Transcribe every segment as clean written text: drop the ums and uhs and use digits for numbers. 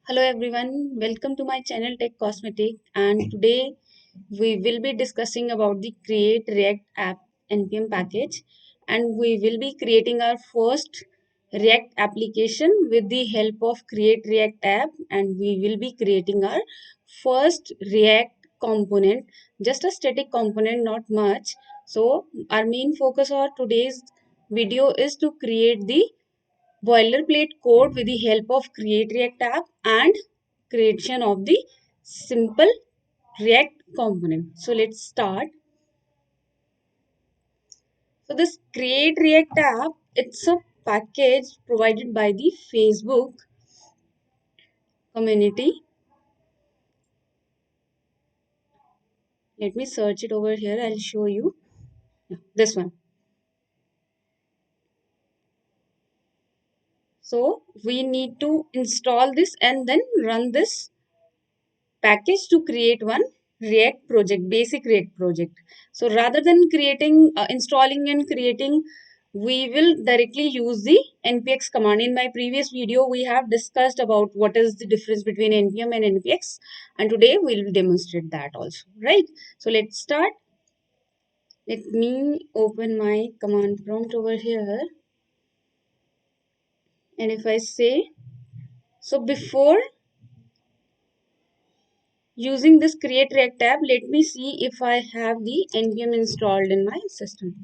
Hello everyone, welcome to my channel Tech Cosmetic, and today we will be discussing about the Create React app NPM package, and we will be creating our first React application with the help of Create React app, and we will be creating our first React component, just a static component, not much. So our main focus for today's video is to create the boilerplate code with the help of Create React app and creation of the simple React component. So let's start. So this Create React app, it's a package provided by the Facebook community. Let me search it over here. I'll show you. This one. So we need to install this and then run this package to create one React project, basic React project. So rather than creating, installing and creating, we will directly use the npx command. In my previous video, we have discussed about what is the difference between npm and npx, and today we will demonstrate that also, right? So let's start. Let me open my command prompt over here, and if I say, so before using this Create React tab, let me see if I have the npm installed in my system.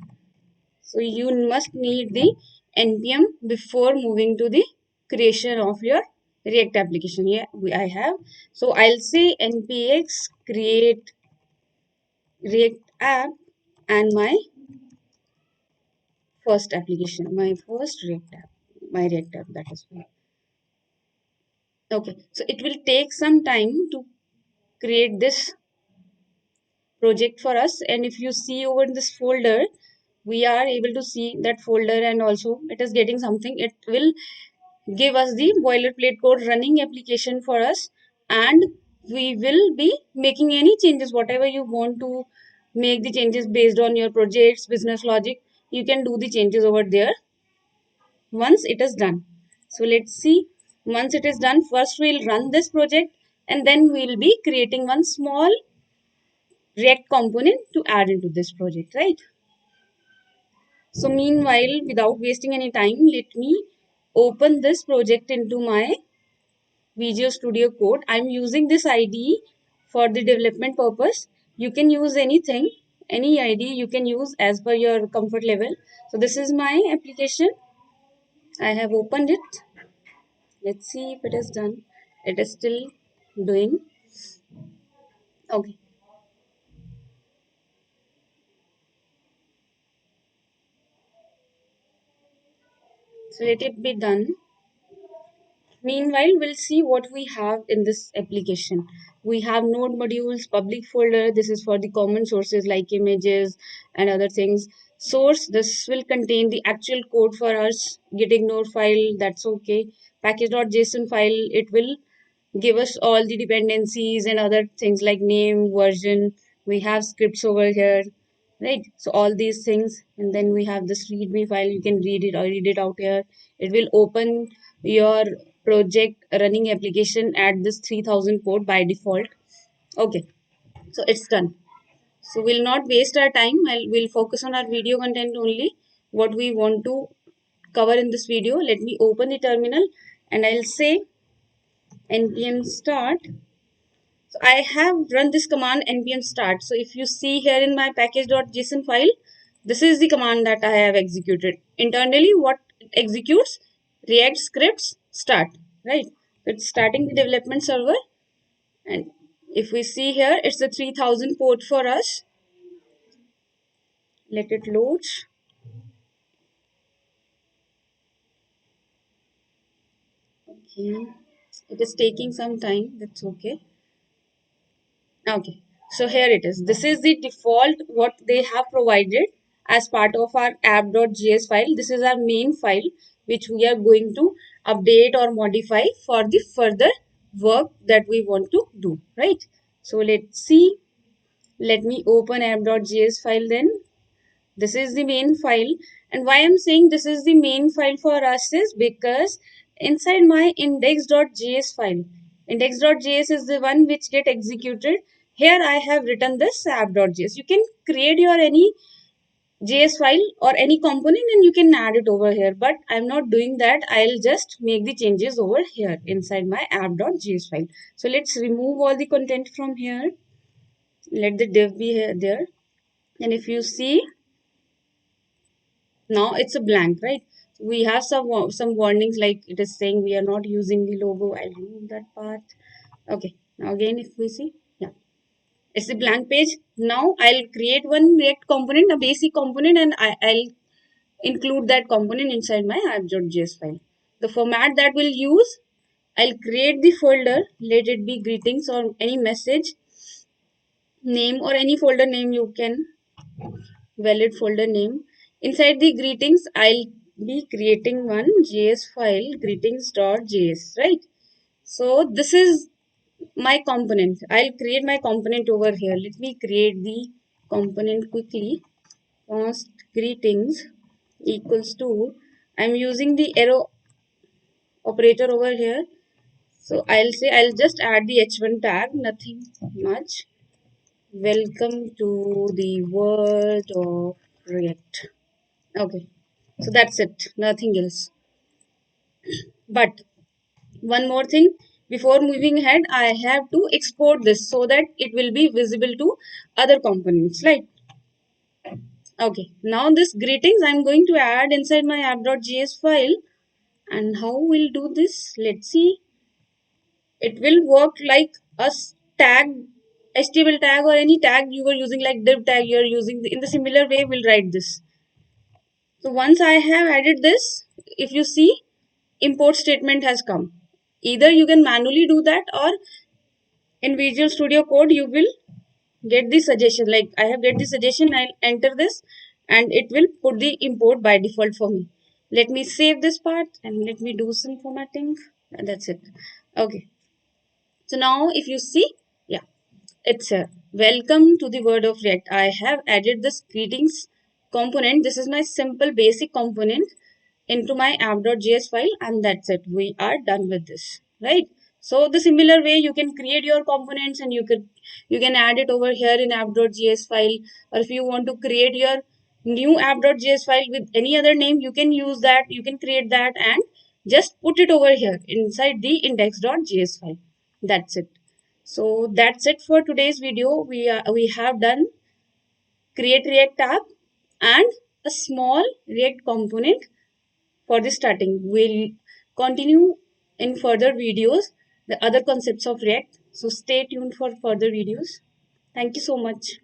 So you must need the npm before moving to the creation of your React application. Yeah, I have. So I'll say npx create React app and my first application, my first React app, my React app, that is fine. Okay, so it will take some time to create this project for us, and if you see over this folder, we are able to see that folder, and also it is getting something. It will give us the boilerplate code running application for us, and we will be making any changes, whatever you want to make the changes based on your project's business logic. You can do the changes over there once it is done. So let's see. Once it is done, first we'll run this project, and then we'll be creating one small React component to add into this project, right? So meanwhile, without wasting any time, let me open this project into my Visual Studio Code. I'm using this IDE for the development purpose. You can use anything, any IDE you can use as per your comfort level. So this is my application. I have opened it. Let's see if it is done. It is still doing. Okay. So let it be done. Meanwhile, we'll see what we have in this application. We have node modules, public folder. This is for the common sources like images and other things. Source, this will contain the actual code for us. Gitignore file, that's okay. Package.json file, it will give us all the dependencies and other things like name, version. We have scripts over here, right? So all these things, and then we have this readme file. You can read it or read it out here. It will open your project running application at this 3000 port by default. Okay, so it's done. So we'll not waste our time. We'll focus on our video content only, what we want to cover in this video. Let me open the terminal, and I'll say npm start. So I have run this command npm start. So if you see here in my package.json file, this is the command that I have executed. Internally, what it executes? React scripts start, right? It's starting the development server. And if we see here, it's the 3000 port for us. Let it load. Okay. It is taking some time. That's okay. Okay, so here it is. This is the default what they have provided as part of our app.js file. This is our main file which we are going to update or modify for the further work that we want to do, right? So let's see. Let me open app.js file then. This is the main file, and why I'm saying this is the main file for us is because inside my index.js file, Index.js is the one which get executed. Here I have written this app.js. You can create your any JS file or any component and you can add it over here. But I'm not doing that. I'll just make the changes over here inside my app.js file. So let's remove all the content from here. Let the div be here, there. And if you see, now it's a blank, right? We have some warnings like it is saying we are not using the logo. I'll remove that part. Okay. Now again, if we see, yeah, it's the blank page. Now I'll create one React component, a basic component, and I'll include that component inside my app.js file. The format that we'll use, I'll create the folder, let it be greetings or any message name or any folder name you can, valid folder name. Inside the greetings, I'll be creating one JS file, greetings.js, right? So this is my component. I'll create my component over here. Let me create the component quickly. Const greetings equals to, I'm using the arrow operator over here. So I'll say I'll just add the h1 tag, nothing much. Welcome to the world of React. Okay, so that's it, nothing else. But one more thing, before moving ahead, I have to export this so that it will be visible to other components, right? Okay, now this greetings I'm going to add inside my app.js file. And how we'll do this? Let's see. It will work like a tag, HTML tag or any tag you were using, like div tag you're using. In the similar way, we'll write this. So once I have added this, if you see, import statement has come. Either you can manually do that, or in Visual Studio Code you will get the suggestion. Like I have get the suggestion, I'll enter this and it will put the import by default for me. Let me save this part and let me do some formatting. And that's it. Okay. So now if you see, yeah, it's a welcome to the world of React. I have added this greetings component. This is my simple basic component into my app.js file, and that's it. We are done with this, right? So the similar way you can create your components and you can add it over here in app.js file, or if you want to create your new app.js file with any other name, you can use that, you can create that and just put it over here inside the index.js file. That's it. So that's it for today's video. We have done create React app and a small React component for the starting. We'll continue in further videos the other concepts of React. So stay tuned for further videos. Thank you so much.